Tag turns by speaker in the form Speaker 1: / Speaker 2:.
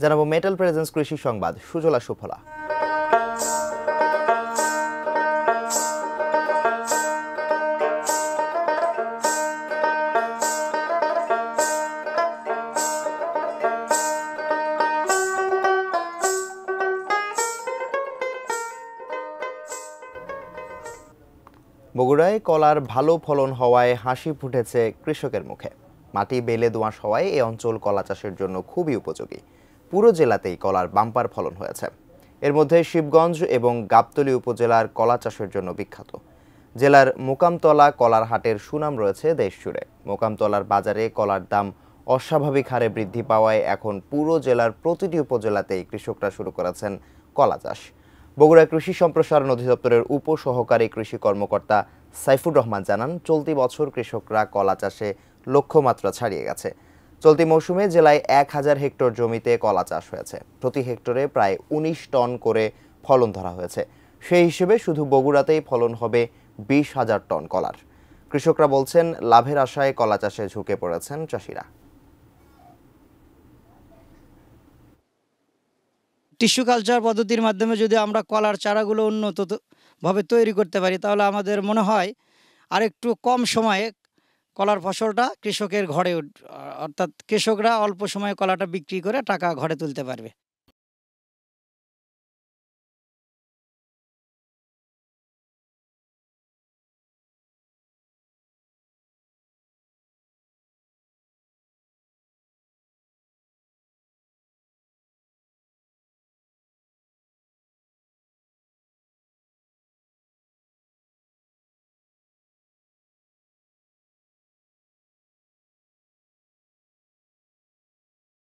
Speaker 1: জানাবো metal presence কৃষি সংবাদ সুজলা সুফলা। বগুড়ায় কলার ভালো ফলন হওয়ায় হাসি ফুটেছে কৃষকের মুখে। মাটি বেলে দোআঁশ হওয়ায় এই অঞ্চল কলা চাষের জন্য খুবই উপযোগী। পুরো জেলাতেই কলার বাম্পার ফলন হয়েছে। এর মধ্যে শিবগঞ্জ এবং গাবতলী উপজেলার কলা চাষের জন্য বিখ্যাত। জেলার মোকামতলা কলার হাটের সুনাম রয়েছে দেশ জুড়ে। মোকামতলার বাজারে কলার দাম অস্বাভাবিক হারে বৃদ্ধি পাওয়ায় এখন পুরো জেলার প্রতিটি উপজেলাতেই কৃষকরা শুরু করেছেন কলা চাষ। বগুড়া কৃষি সম্প্রসারণ অধিদপ্তরের উপসহকারী কৃষি কর্মকর্তা সাইফুর রহমান জানান, চলতি বছর কৃষকরা কলা চাষে লক্ষ্যমাত্রা ছাড়িয়ে গেছে। চলতি মৌসুমে জেলায় 1000 হেক্টর জমিতে কলা চাষ হয়েছে। প্রতি হেক্টরে প্রায় 19 টন করে ফলন ধরা হয়েছে। সেই হিসেবে শুধু বগুড়াতেই ফলন হবে 20,000 টন কলার। কৃষকরা বলছেন, লাভের আশায় কলা চাষে ঝুঁকে পড়েছেন চাষিরা।
Speaker 2: টিস্যু কালচার পদ্ধতির মাধ্যমে যদি আমরা কলার চারাগুলো উন্নত ভাবে তৈরি করতে পারি, তাহলে আমাদের মনে হয় আরেকটু কম সময়ে কলার ফসলটা কৃষকের ঘরে অর্থাৎ কৃষকরা অল্প সময়ে কলাটা বিক্রি করে টাকা ঘরে তুলতে পারবে।